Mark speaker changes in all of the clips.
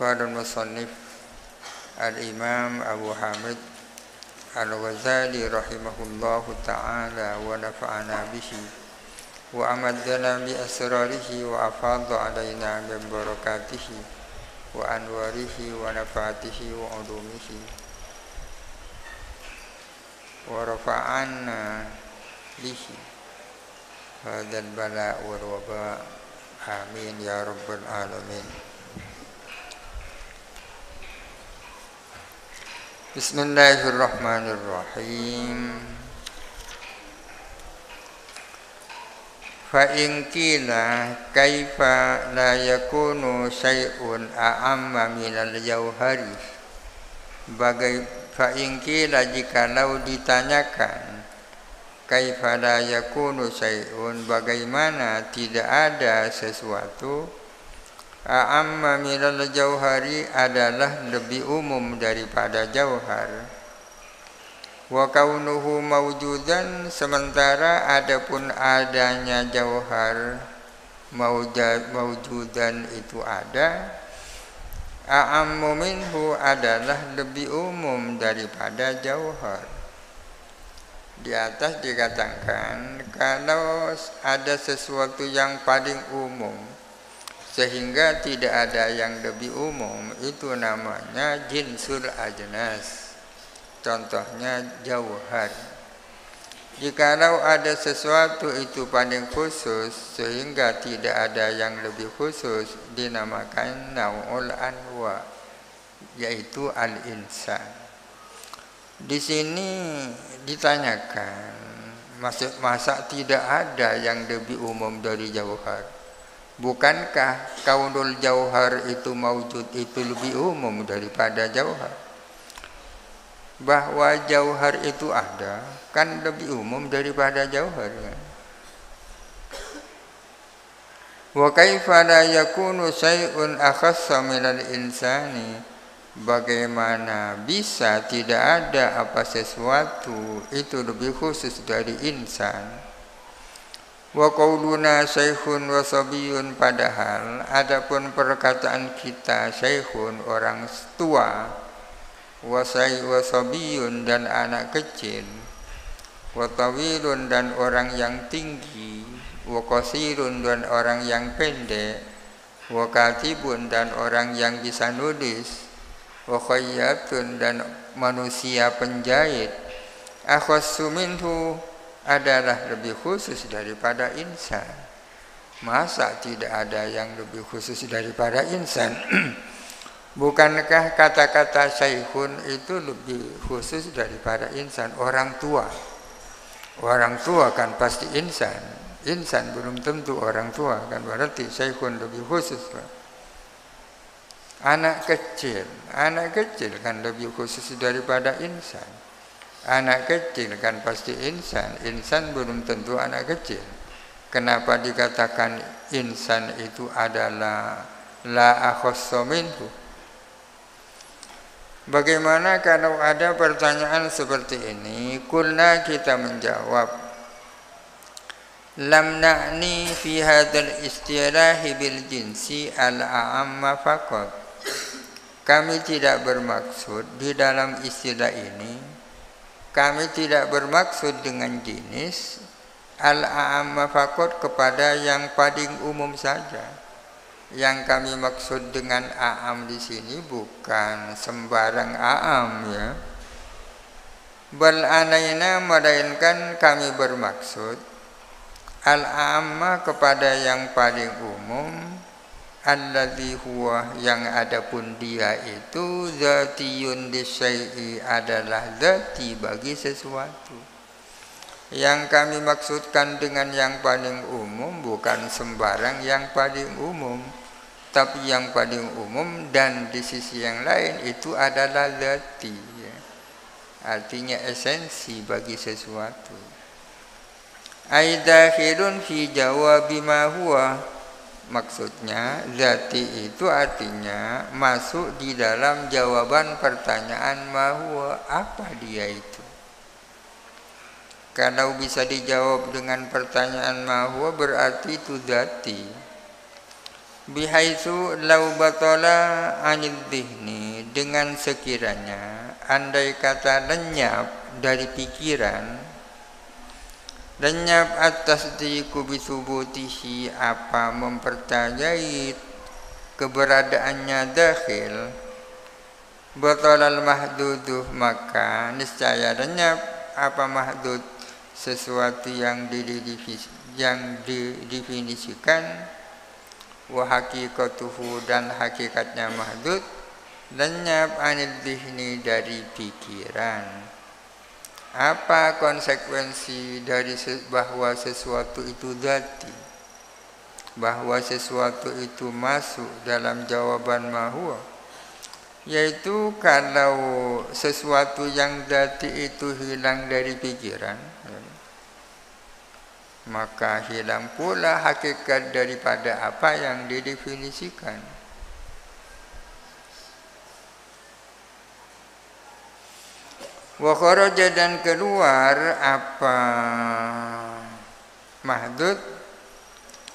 Speaker 1: Qala al-musannif al-imam Abu Hamid al-Ghazali rahimahullahu ta'ala wa nafa'ana bihi wa amaddana bi asrarihi wa afadha alaina min barakatihi wa anwarihi wa nafa'atihi wa ulumihi wa rafa'ana bihi hadzal bala' wal waba' amin ya rabbal alamin. Bismillahirrahmanirrahim. Fa in qila kaifa la yakunu syai'un a'amma minal jauhari. Fa in qila jikalau ditanyakan kaifa la yakunu syai'un, bagaimana tidak ada sesuatu, a'amma minal jauhari adalah lebih umum daripada jauhar, wa kaunuhu mawjudan sementara adapun adanya jauhar mawjudan itu ada, a'ammu minhu adalah lebih umum daripada jauhar. Di atas dikatakan kalau ada sesuatu yang paling umum sehingga tidak ada yang lebih umum, itu namanya jinsul ajnas. Contohnya jauhar. Jikalau ada sesuatu itu paling khusus sehingga tidak ada yang lebih khusus, dinamakan naul anwa, yaitu al-insan. Di sini ditanyakan, masa tidak ada yang lebih umum dari jauhar? Bukankah kaunul jauhar itu maujud itu lebih umum daripada jauhar? Bahwa jauhar itu ada kan lebih umum daripada jauhar kan? Wa kaifa la yakunu syai'un akhassa minal insani, bagaimana bisa tidak ada apa sesuatu itu lebih khusus dari insan. Wa qauluna syekhun wa sabiyun, padahal adapun perkataan kita syekhun orang tua, wa sabiyun dan anak kecil, wa tawilun dan orang yang tinggi, wa qasirun dan orang yang pendek, wa katibun dan orang yang bisa nulis, wa khayyatun dan manusia penjahit, akhassu minhu adalah lebih khusus daripada insan. Masa tidak ada yang lebih khusus daripada insan? Bukankah kata-kata syekhun itu lebih khusus daripada insan? Orang tua kan pasti insan. Insan belum tentu orang tua kan, berarti syekhun lebih khusus. Anak kecil kan lebih khusus daripada insan. Anak kecil kan pasti insan. Insan belum tentu anak kecil. Kenapa dikatakan insan itu adalah la akhassa minhu? Bagaimana kalau ada pertanyaan seperti ini? Kulna, kita menjawab, lam na'ni fi hadzal istilahi bil jinsi al-a'amma faqat. Kami tidak bermaksud di dalam istilah ini, kami tidak bermaksud dengan jenis al-a'amma faqat kepada yang paling umum saja. Yang kami maksud dengan a'am di sini bukan sembarang a'am ya. Bal alaina, melainkan kami bermaksud al-a'amma kepada yang paling umum, alladzi huwa yang adapun dia itu zatiyun lisyai'i adalah zati bagi sesuatu. Yang kami maksudkan dengan yang paling umum bukan sembarang yang paling umum, tapi yang paling umum dan di sisi yang lain itu adalah zati ya. Artinya esensi bagi sesuatu. Aidakhilun fi jawabi ma huwa, maksudnya zati itu artinya masuk di dalam jawaban pertanyaan mahwa, apa dia itu. Kalau bisa dijawab dengan pertanyaan mahwa berarti itu zati. Bihaitsu law batala anil dhihni, dengan sekiranya andai kata lenyap dari pikiran, lenyap atas diku bisubutihi, apa mempercayai keberadaannya dakhil, batalal mahduduh, maka niscaya lenyap apa mahdud, sesuatu yang didefinisikan, wa haqiqatuhu, dan hakikatnya mahdud, lenyap anil dhihni, dari pikiran. Apa konsekuensi dari bahwa sesuatu itu dzati, bahwa sesuatu itu masuk dalam jawaban mahwa, yaitu kalau sesuatu yang dzati itu hilang dari pikiran, maka hilang pula hakikat daripada apa yang didefinisikan. Wa kharaja, dan keluar apa mahdud,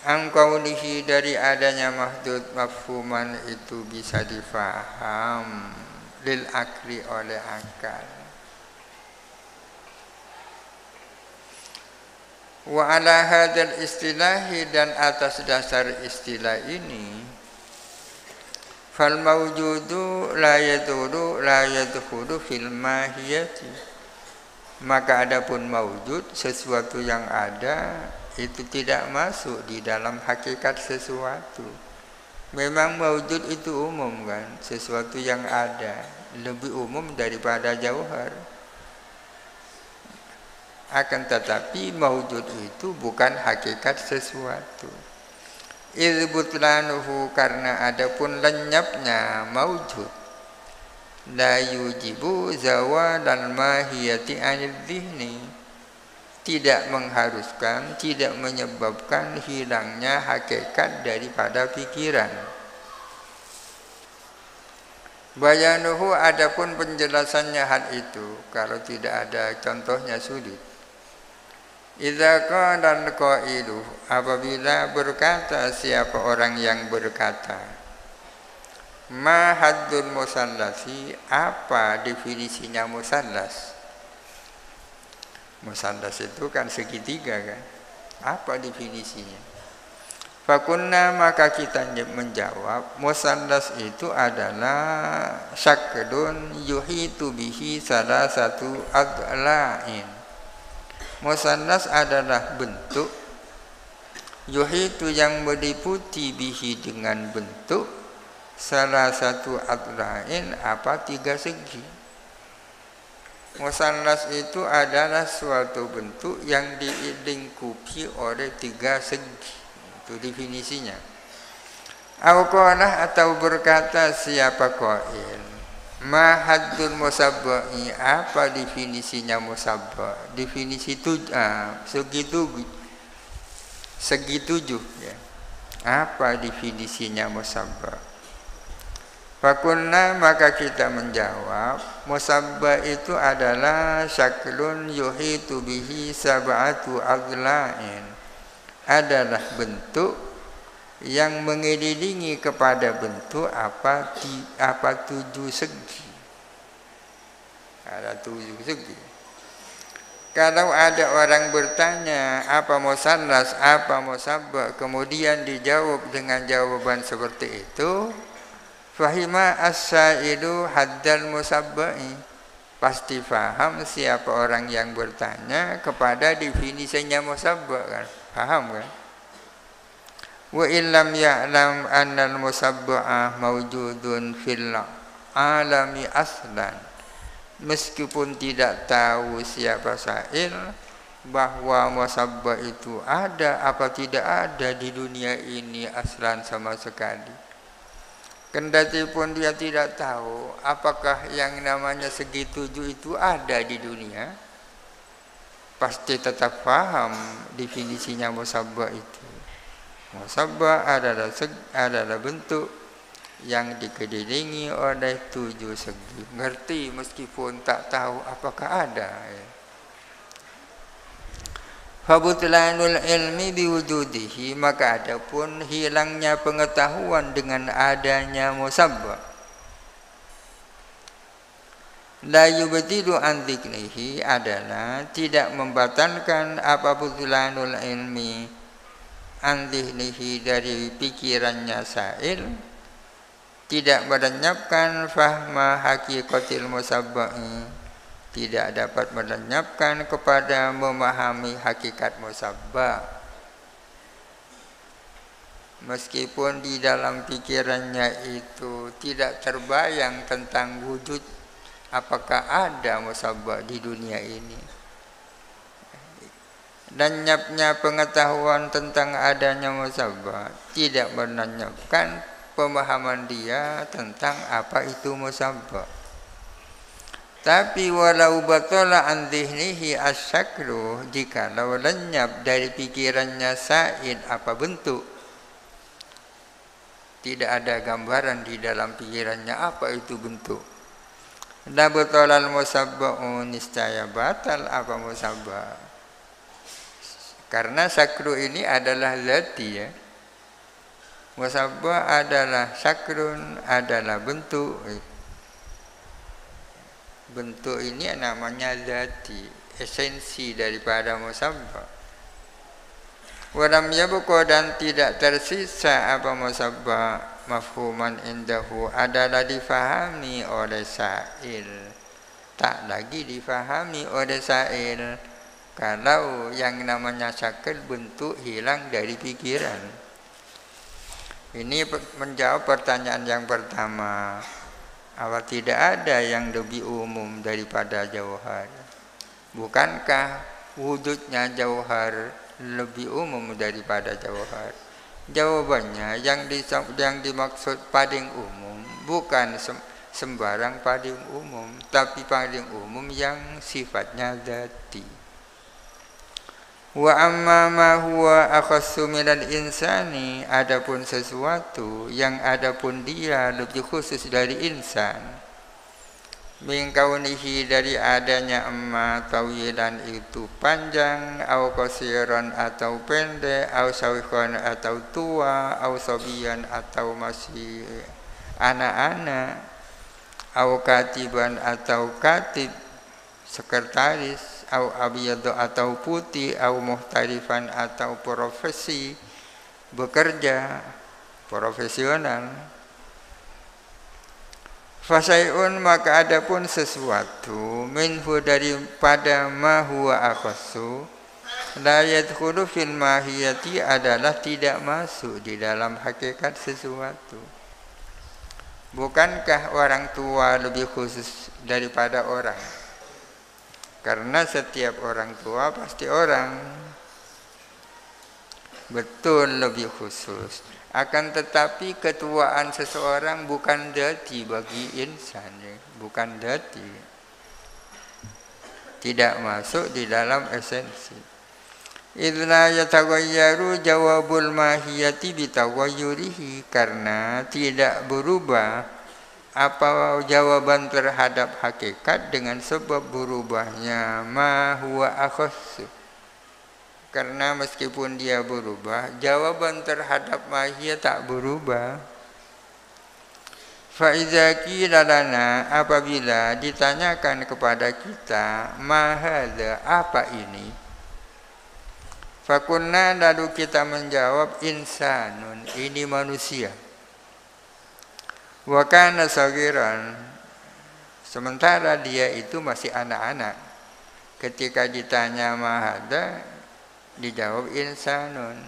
Speaker 1: an qaulihi, dari adanya mahdud, mafhuman itu bisa difaham, lil akli, oleh akal. Wa ala hadzal istilahi, dan atas dasar istilah ini, fal mawjudu la yadkhulu fil mahiyati, maka adapun mawjud, sesuatu yang ada, itu tidak masuk di dalam hakikat sesuatu. Memang mawjud itu umum kan, sesuatu yang ada lebih umum daripada jauhar. Akan tetapi mawjud itu bukan hakikat sesuatu. Idz butlanuhu, karena adapun lenyapnya mawjud, la yujibu zawalal mahiyati anil dhihni, tidak mengharuskan, tidak menyebabkan hilangnya hakikat daripada pikiran. Bayanuhu, adapun penjelasannya hal itu, kalau tidak ada contohnya sulit. Idza qala al-qailu, apabila berkata siapa orang yang berkata, ma haddul musallasi, apa definisinya musallas? Musallas itu kan segitiga kan, apa definisinya? Fakunna, maka kita menjawab, musallas itu adalah syaklun yuhitu bihi salah satu adla'in. Musallas adalah bentuk yuhitu, yang meliputi, bihi, dengan bentuk, salah satu adla'in, apa tiga segi. Musallas itu adalah suatu bentuk yang dilingkupi oleh tiga segi. Itu definisinya. Al-qalah, atau berkata siapa qail, ma haddul musabba'i, apa definisinya musabba'? Definisi segi tujuh ya. Apa definisinya musabba'? Fakunna, maka kita menjawab, musabba' itu adalah syaklun yuhitu bihi sab'atu adla'in, adalah bentuk yang mengelilingi kepada bentuk apa tujuh segi. Ada tujuh segi. Kalau ada orang bertanya apa musallas, apa musabba', kemudian dijawab dengan jawaban seperti itu, fahima as-sailu haddal musabba'i, pasti faham siapa orang yang bertanya kepada definisinya musabba' kan? Paham kan? Wa illam ya'lam anna al-musabba'a mawjudun fil alami aslan, meskipun tidak tahu siapa sa'il bahwa musabba' itu ada apa tidak ada di dunia ini aslan sama sekali. Kendati pun dia tidak tahu apakah yang namanya segi tujuh itu ada di dunia, pasti tetap paham definisinya musabba' itu. Musabba' adalah bentuk yang dikelilingi oleh tujuh segi. Ngerti meskipun tak tahu apakah ada. Fabutlanul ilmi biwujudihi, maka adapun hilangnya pengetahuan dengan adanya musabbah. La yubtilu an dzikrihi adalah tidak membatalkan apa butlanul ilmi an dzikrihi dari pikirannya sa'il, tidak melenyapkan fahma hakikatil musabbahi, tidak dapat melenyapkan kepada memahami hakikat musabbah. Meskipun di dalam pikirannya itu tidak terbayang tentang wujud, apakah ada musabbah di dunia ini. Lenyapnya pengetahuan tentang adanya musabbah tidak melenyapkan pemahaman dia tentang apa itu musabbah. Tapi walau batala an dhihnihi asyaklu, jikalau lenyap dari pikirannya sa'id apa bentuk, tidak ada gambaran di dalam pikirannya apa itu bentuk, la batalal musabba'u, niscaya batal apa musabbah. Karena sakru ini adalah zati ya. Musabbah adalah sakrun, adalah bentuk. Bentuk ini namanya zati, esensi daripada musabbah. Walam yabqa, dan tidak tersisa apa musabbah mafhuman indahu, adalah difahami oleh sa'il, tak lagi difahami oleh sa'il kalau yang namanya syakil bentuk hilang dari pikiran. Ini menjawab pertanyaan yang pertama. Apa tidak ada yang lebih umum daripada jauhar? Bukankah wujudnya jauhar lebih umum daripada jauhar? Jawabannya, yang dimaksud paling umum bukan sembarang paling umum, tapi paling umum yang sifatnya dzati. Wa amma ma huwa akhassu minal insani, adapun sesuatu yang adapun dia lebih khusus dari insan, min kaunihi, dari adanya amma tawilan itu panjang, au qasiran atau pendek, au sawikhan atau tua, au sabiyan atau masih anak-anak, au katiban atau katib sekretaris, au abiyadu atau putih, au muhtarifan atau profesi bekerja profesional. Fasai'un, maka adapun sesuatu, minhu daripada ma huwa akhassu, la yadkhulu fil mahiyati, adalah tidak masuk di dalam hakikat sesuatu. Bukankah orang tua lebih khusus daripada orang? Karena setiap orang tua pasti orang, betul lebih khusus. Akan tetapi ketuaan seseorang bukan dzati bagi insan, bukan dzati, tidak masuk di dalam esensi. Idza yataghayyaru jawabul mahiyati bitaghayyurihi, karena tidak berubah apa jawaban terhadap hakikat dengan sebab berubahnya ma huwa akhassu. Karena meskipun dia berubah, jawaban terhadap mahiyah tak berubah. Fa iza qila lana, apabila ditanyakan kepada kita, ma hadza, apa ini? Fakunna, lalu kita menjawab, insanun, ini manusia. Wa kana saghiran, sementara dia itu masih anak-anak. Ketika ditanya ma hadza, dijawab insanun,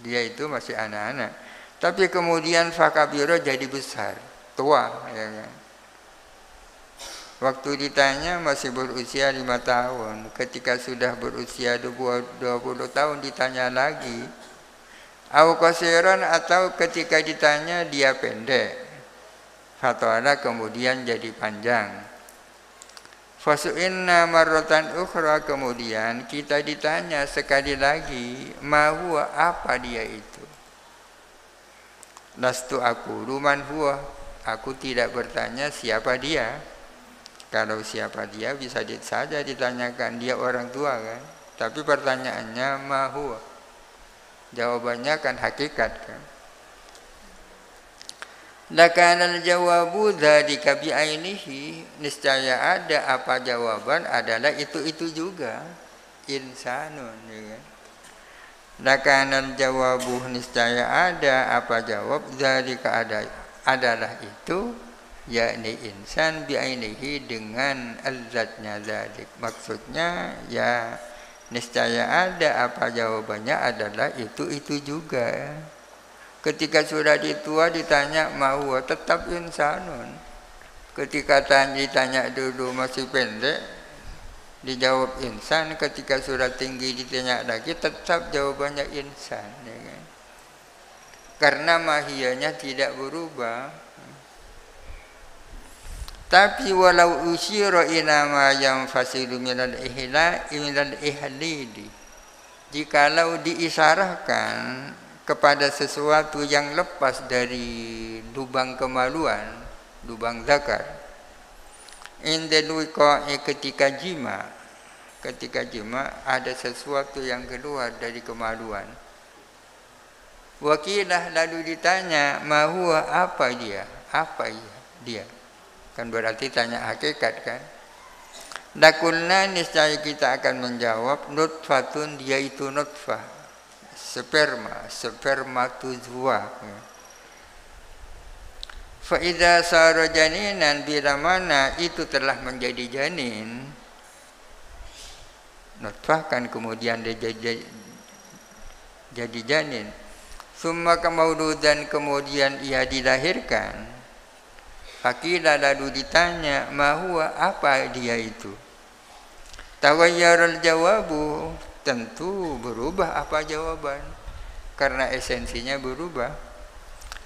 Speaker 1: dia itu masih anak-anak. Tapi kemudian fakabiro, jadi besar, tua ya kan? Waktu ditanya masih berusia 5 tahun, ketika sudah berusia 20 tahun ditanya lagi. Au qasiran, atau ketika ditanya dia pendek, fatwala, kemudian jadi panjang. Fasu'inna marratan ukhra, kemudian kita ditanya sekali lagi, ma huwa, apa dia itu? Lastu aku man huwa, aku tidak bertanya siapa dia. Kalau siapa dia bisa saja ditanyakan, dia orang tua kan. Tapi pertanyaannya ma huwa? Jawabannya kan hakikat kan. Lakanal jawabu dzalika bi ainihi, niscaya ada apa jawaban adalah itu juga insanun ya kan. Lakanal jawabu, niscaya ada apa jawab dzalika adalah itu, yakni insan bi ainihi dengan al-zatnya dzalik. Maksudnya ya niscaya ada apa jawabannya adalah itu juga. Ketika sudah ditua ditanya mau tetap insanun. Ketika ditanya dulu masih pendek dijawab insan. Ketika sudah tinggi ditanya lagi tetap jawabannya insan ya kan? Karena mahiyanya tidak berubah. Tapi walau usyira ila ma yanfasilu minal ihlili, jikalau diisarahkan kepada sesuatu yang lepas dari lubang kemaluan, lubang zakar, indal wiqa'i, ketika jima ada sesuatu yang keluar dari kemaluan. Wakilah, lalu ditanya ma huwa, apa dia kan berarti tanya hakikat kan. Lakulna, niscaya kita akan menjawab nutfatun, dia itu nutfah, spermatozoa. Fa idza sara janinan, bila mana itu telah menjadi janin, nutfah kan kemudian dia jadi janin. Summa kamauludan, kemudian ia dilahirkan. Fakila, lalu ditanya ma huwa, apa dia itu. Taghayyarul jawabu, tentu berubah apa jawaban, karena esensinya berubah.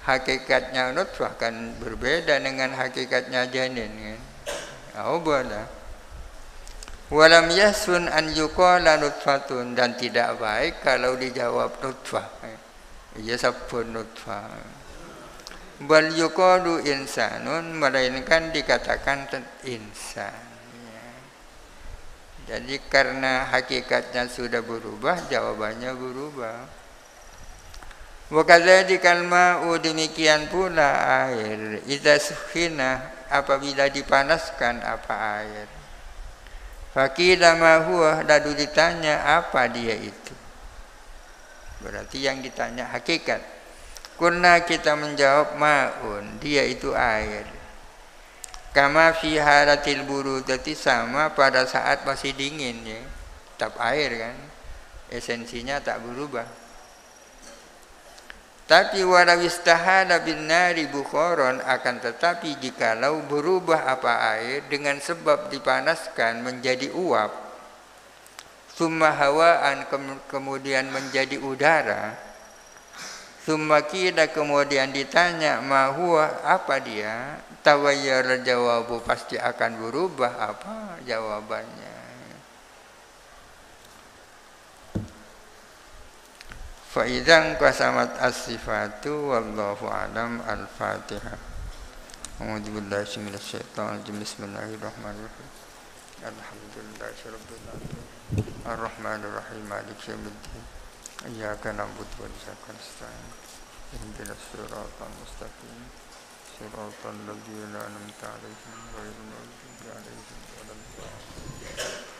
Speaker 1: Hakikatnya nutfah kan berbeda dengan hakikatnya janin kan. Aubala. Walam yasun an yuqala nutfatun, dan tidak baik kalau dijawab nutfah. Ya sabun nutfah. Bal yuqalu insanun, melainkan dikatakan insan. Jadi karena hakikatnya sudah berubah, jawabannya berubah. Wa kadzalika al-ma'u, demikian pula air, idza sukhina, apabila dipanaskan apa air. Faqila ma huwa, lalu ditanya apa dia itu. Berarti yang ditanya hakikat. Kunna, kita menjawab ma'un, dia itu air. Kama fi halatil burudati, sama pada saat masih dingin ya. Tetap air kan. Esensinya tak berubah. Tapi walau istahala bin nari bukhoron, akan tetapi jikalau berubah apa air dengan sebab dipanaskan menjadi uap, summa hawaan, kemudian menjadi udara, summa kila, kemudian ditanya ma huwa, apa dia, tawayyar jawabu, pasti akan berubah apa jawabannya. Fa idzan qasamat as-sifatu wallahu alam. Al-Fatihah. A'udzu billahi minasy syaithanir rajim. Bismillahirrahmanirrahim. Alhamdulillahirabbil alamin. Arrahmanir rahim. Maliki yaumiddin. Iyyaka na'budu wa iyyaka nasta'in. Ihdinas siratal mustaqim. Siratal ladzina an'amta 'alaihim ghairil maghdubi 'alaihim waladdallin.